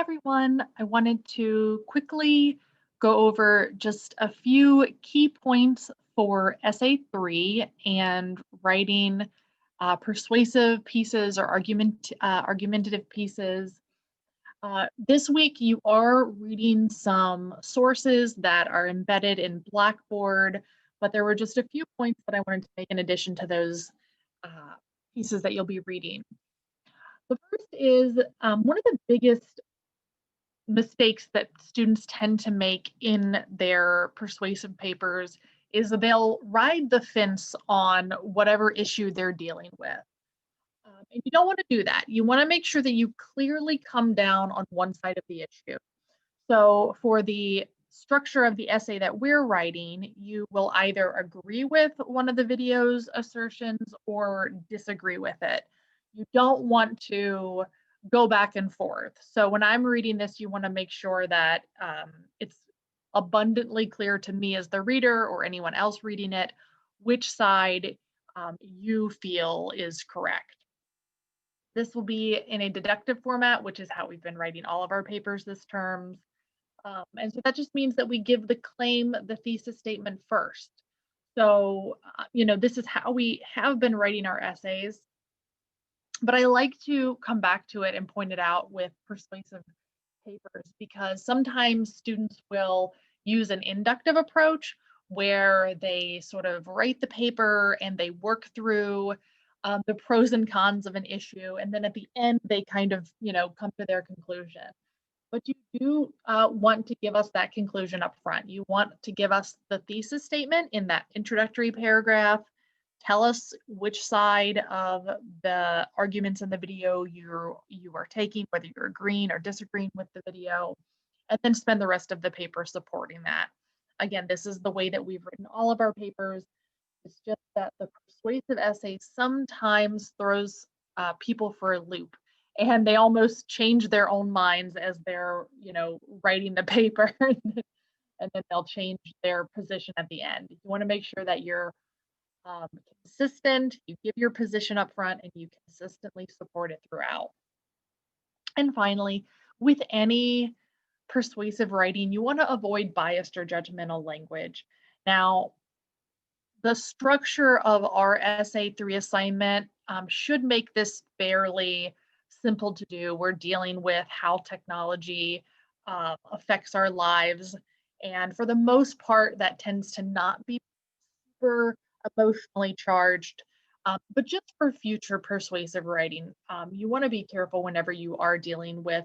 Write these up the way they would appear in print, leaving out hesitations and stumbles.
Everyone. I wanted to quickly go over just a few key points for Essay 3 and writing persuasive pieces or argumentative pieces. This week, you are reading some sources that are embedded in Blackboard, but there were just a few points that I wanted to make in addition to those uh, pieces that you'll be reading. The first is one of the biggest mistakes that students tend to make in their persuasive papers is that they'll ride the fence on whatever issue they're dealing with. And you don't want to do that. You want to make sure that you clearly come down on one side of the issue. So for the structure of the essay that we're writing, you will either agree with one of the video's assertions or disagree with it. You don't want to go back and forth. So when I'm reading this, you want to make sure that it's abundantly clear to me as the reader or anyone else reading it, which side you feel is correct. This will be in a deductive format, which is how we've been writing all of our papers this term. And so that just means that we give the claim, the thesis statement first. So, this is how we have been writing our essays. But I like to come back to it and point it out with persuasive papers because sometimes students will use an inductive approach where they sort of write the paper and they work through the pros and cons of an issue. And then at the end, they kind of, come to their conclusion. But you do want to give us that conclusion up front. You want to give us the thesis statement in that introductory paragraph. Tell us which side of the arguments in the video you are taking, whether you're agreeing or disagreeing with the video, and then spend the rest of the paper supporting that. Again, this is the way that we've written all of our papers. It's just that the persuasive essay sometimes throws people for a loop and they almost change their own minds as they're, writing the paper and then they'll change their position at the end. You want to make sure that you're consistent, you give your position up front, and you consistently support it throughout. And finally, with any persuasive writing, you want to avoid biased or judgmental language. Now, the structure of our essay 3 assignment should make this fairly simple to do. We're dealing with how technology affects our lives. And for the most part, that tends to not be super emotionally charged. But just for future persuasive writing, you want to be careful whenever you are dealing with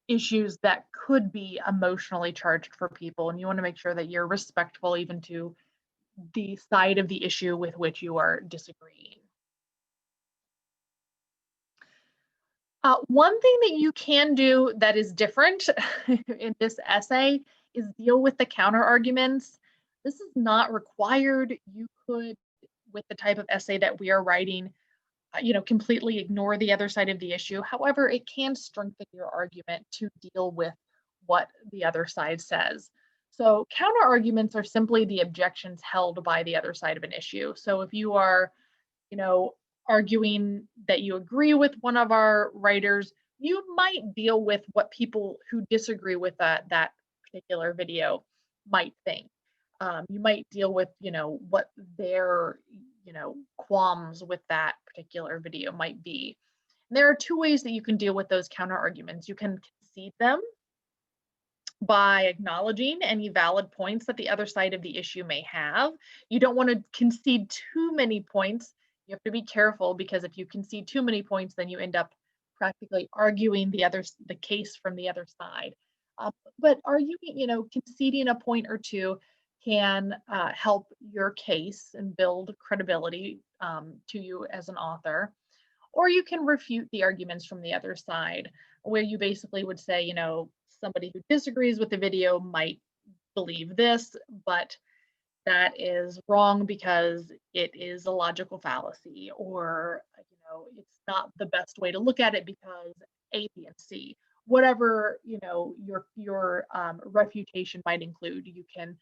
issues that could be emotionally charged for people. And you want to make sure that you're respectful even to the side of the issue with which you are disagreeing. One thing that you can do that is different in this essay is deal with the counter arguments. This is not required. You could, with the type of essay that we are writing, completely ignore the other side of the issue. However, it can strengthen your argument to deal with what the other side says. So counter arguments are simply the objections held by the other side of an issue. So if you are, arguing that you agree with one of our writers, you might deal with what people who disagree with that particular video might think. You might deal with, what their, qualms with that particular video might be. And there are two ways that you can deal with those counter arguments. You can concede them by acknowledging any valid points that the other side of the issue may have. You don't want to concede too many points. You have to be careful because if you concede too many points, then you end up practically arguing the case from the other side. But arguing, conceding a point or two can help your case and build credibility to you as an author. Or you can refute the arguments from the other side, where you basically would say, somebody who disagrees with the video might believe this, but that is wrong because it is a logical fallacy, or it's not the best way to look at it because A, B, and C. Whatever your refutation might include, you can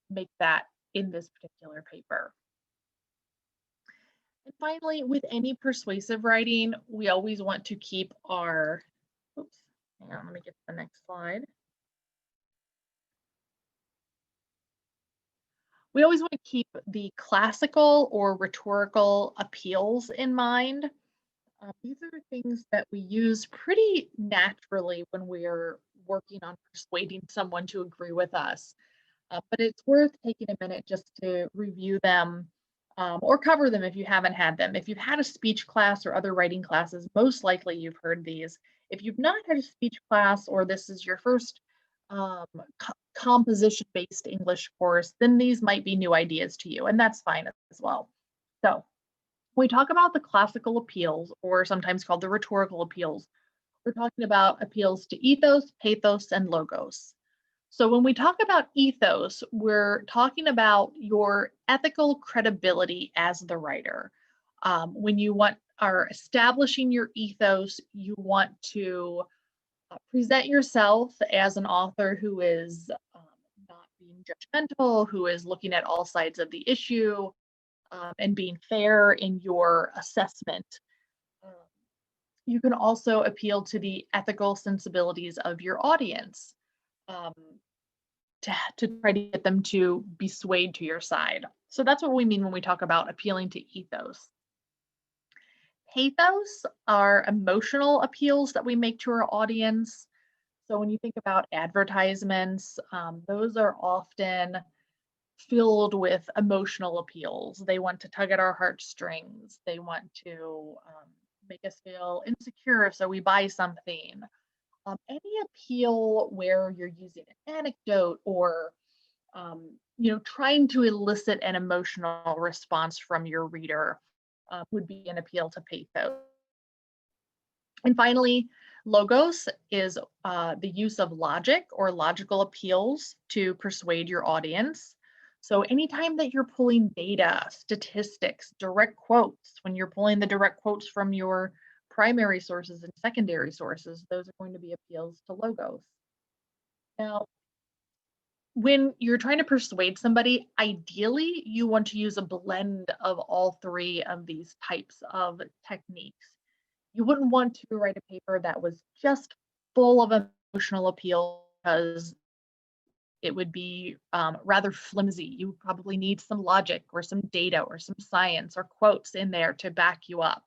make that in this particular paper. And finally, with any persuasive writing, we always want to keep our Hang on, let me get to the next slide. We always want to keep the classical or rhetorical appeals in mind. These are things that we use pretty naturally when we're working on persuading someone to agree with us. But it's worth taking a minute just to review them or cover them if you haven't had them. If you've had a speech class or other writing classes, most likely you've heard these. If you've not had a speech class or this is your first um, composition-based English course, then these might be new ideas to you, and that's fine as well. So when we talk about the classical appeals, or sometimes called the rhetorical appeals, we're talking about appeals to ethos, pathos, and logos. So when we talk about ethos, we're talking about your ethical credibility as the writer. When you are establishing your ethos, you want to present yourself as an author who is not being judgmental, who is looking at all sides of the issue, and being fair in your assessment. Um, you can also appeal to the ethical sensibilities of your audience. Um, to try to get them to be swayed to your side. So that's what we mean when we talk about appealing to ethos. Pathos are emotional appeals that we make to our audience. So when you think about advertisements, those are often filled with emotional appeals. They want to tug at our heartstrings. They want to make us feel insecure, so we buy something. Any appeal where you're using an anecdote or trying to elicit an emotional response from your reader would be an appeal to pathos. And finally, logos is the use of logic or logical appeals to persuade your audience. So anytime that you're pulling data, statistics, direct quotes, when you're pulling the direct quotes from your primary sources and secondary sources, those are going to be appeals to logos. Now, when you're trying to persuade somebody, ideally you want to use a blend of all three of these types of techniques. You wouldn't want to write a paper that was just full of emotional appeal because it would be rather flimsy. You probably need some logic or some data or some science or quotes in there to back you up.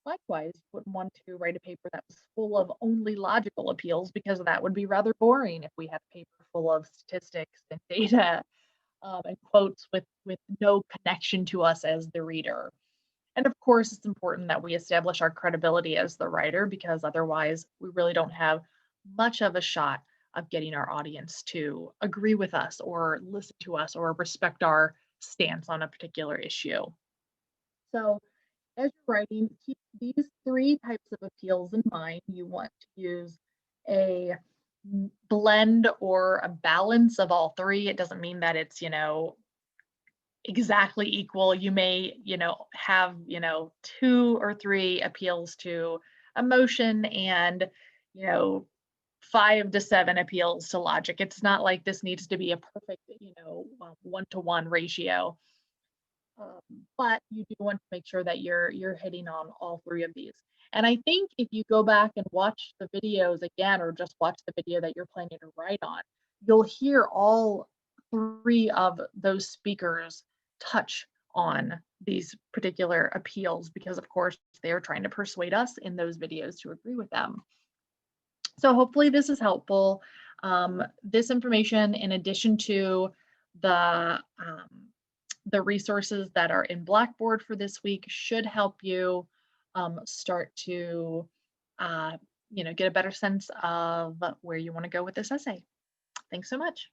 Likewise, you wouldn't want to write a paper that was full of only logical appeals because that would be rather boring if we had a paper full of statistics and data and quotes with no connection to us as the reader. And of course, it's important that we establish our credibility as the writer because otherwise we really don't have much of a shot of getting our audience to agree with us or listen to us or respect our stance on a particular issue. So as you're writing, keep these three types of appeals in mind. You want to use a blend or a balance of all three. It doesn't mean that it's, exactly equal. You may, have, two or three appeals to emotion and, you know, 5 to 7 appeals to logic. It's not like this needs to be a perfect, 1-to-1 ratio. But you do want to make sure that you're hitting on all three of these. And I think if you go back and watch the videos again, or just watch the video that you're planning to write on, you'll hear all three of those speakers touch on these particular appeals because, of course, they are trying to persuade us in those videos to agree with them. So hopefully this is helpful. This information, in addition to the resources that are in Blackboard for this week, should help you start to, get a better sense of where you want to go with this essay. Thanks so much.